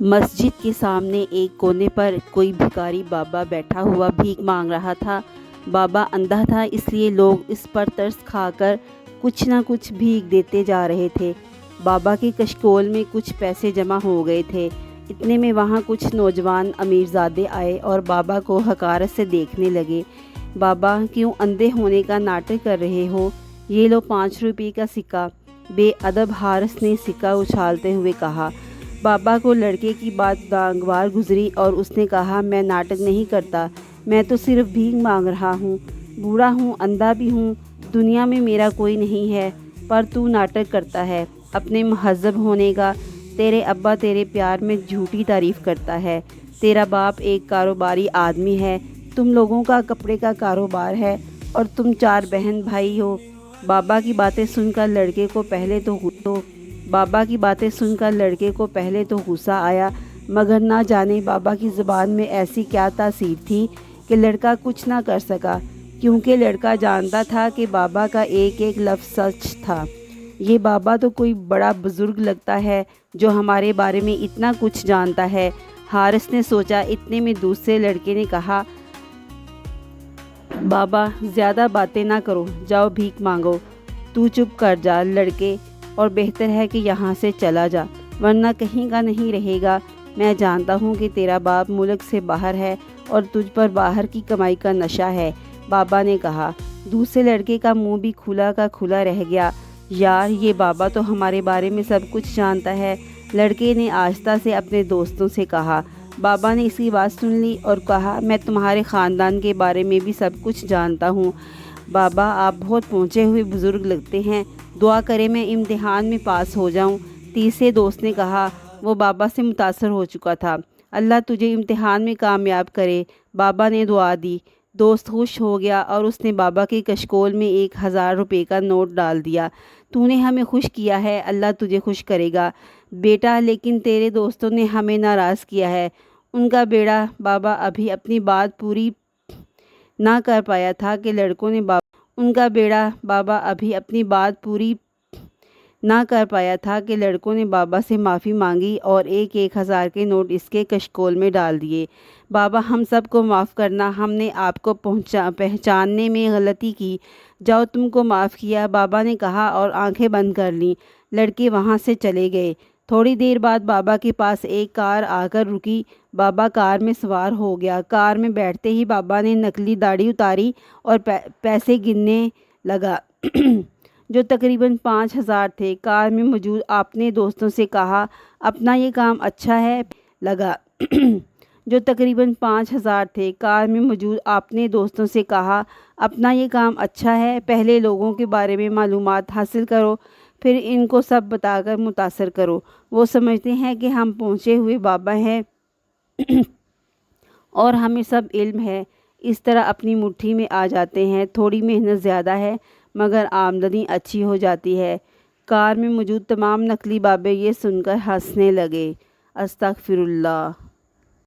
مسجد کے سامنے ایک کونے پر کوئی بھکاری بابا بیٹھا ہوا بھیک مانگ رہا تھا۔ بابا اندھا تھا، اس لیے لوگ اس پر ترس کھا کر کچھ نہ کچھ بھیک دیتے جا رہے تھے۔ بابا کے کشکول میں کچھ پیسے جمع ہو گئے تھے۔ اتنے میں وہاں کچھ نوجوان امیرزادے آئے اور بابا کو حقارت سے دیکھنے لگے۔ بابا، کیوں اندھے ہونے کا ناٹک کر رہے ہو؟ یہ لو 5 روپے کا سکہ۔ بے ادب حارث نے سکہ اچھالتے ہوئے کہا۔ بابا کو لڑکے کی بات ناگوار گزری اور اس نے کہا، میں ناٹک نہیں کرتا، میں تو صرف بھیک مانگ رہا ہوں۔ بوڑھا ہوں، اندھا بھی ہوں، دنیا میں میرا کوئی نہیں ہے، پر تو ناٹک کرتا ہے اپنے مہذب ہونے کا۔ تیرے ابا تیرے پیار میں جھوٹی تعریف کرتا ہے۔ تیرا باپ ایک کاروباری آدمی ہے، تم لوگوں کا کپڑے کا کاروبار ہے اور تم 4 بہن بھائی ہو۔ بابا کی باتیں سن کر لڑکے کو پہلے تو غصہ آیا، مگر نہ جانے بابا کی زبان میں ایسی کیا تاثیر تھی کہ لڑکا کچھ نہ کر سکا، کیونکہ لڑکا جانتا تھا کہ بابا کا ایک ایک لفظ سچ تھا۔ یہ بابا تو کوئی بڑا بزرگ لگتا ہے جو ہمارے بارے میں اتنا کچھ جانتا ہے، حارث نے سوچا۔ اتنے میں دوسرے لڑکے نے کہا، بابا زیادہ باتیں نہ کرو، جاؤ بھیک مانگو۔ تو چپ کر جا لڑکے، اور بہتر ہے کہ یہاں سے چلا جا، ورنہ کہیں کا نہیں رہے گا۔ میں جانتا ہوں کہ تیرا باپ ملک سے باہر ہے اور تجھ پر باہر کی کمائی کا نشہ ہے، بابا نے کہا۔ دوسرے لڑکے کا منہ بھی کھلا کا کھلا رہ گیا۔ یار، یہ بابا تو ہمارے بارے میں سب کچھ جانتا ہے، لڑکے نے آہستہ سے اپنے دوستوں سے کہا۔ بابا نے اس کی بات سن لی اور کہا، میں تمہارے خاندان کے بارے میں بھی سب کچھ جانتا ہوں۔ بابا، آپ بہت پہنچے ہوئے بزرگ لگتے ہیں، دعا کریں میں امتحان میں پاس ہو جاؤں۔ تیسرے دوست نے کہا، وہ بابا سے متاثر ہو چکا تھا۔ اللہ تجھے امتحان میں کامیاب کرے، بابا نے دعا دی۔ دوست خوش ہو گیا اور اس نے بابا کے کشکول میں 1000 روپے کا نوٹ ڈال دیا۔ تو نے ہمیں خوش کیا ہے، اللہ تجھے خوش کرے گا بیٹا، لیکن تیرے دوستوں نے ہمیں ناراض کیا ہے۔ ان کا بیڑا بابا ابھی اپنی بات پوری نہ کر پایا تھا کہ لڑکوں نے بابا سے معافی مانگی اور 1000 کے نوٹ اس کے کشکول میں ڈال دیے۔ بابا، ہم سب کو معاف کرنا، ہم نے آپ کو پہچاننے میں غلطی کی۔ جاؤ، تم کو معاف کیا، بابا نے کہا اور آنکھیں بند کر لیں۔ لڑکے وہاں سے چلے گئے۔ تھوڑی دیر بعد بابا کے پاس ایک کار آ کر رکی۔ بابا کار میں سوار ہو گیا۔ کار میں بیٹھتے ہی بابا نے نکلی داڑھی اتاری اور پیسے گننے لگا جو تقریباً 5000 تھے۔ کار میں موجود اپنے دوستوں سے کہا، اپنا یہ کام اچھا ہے، پہلے لوگوں کے بارے میں معلومات حاصل کرو، پھر ان کو سب بتا کر متاثر کرو۔ وہ سمجھتے ہیں کہ ہم پہنچے ہوئے بابا ہیں اور ہمیں سب علم ہے، اس طرح اپنی مٹھی میں آ جاتے ہیں۔ تھوڑی محنت زیادہ ہے مگر آمدنی اچھی ہو جاتی ہے۔ کار میں موجود تمام نقلی بابے یہ سن کر ہنسنے لگے۔ استغفر اللہ۔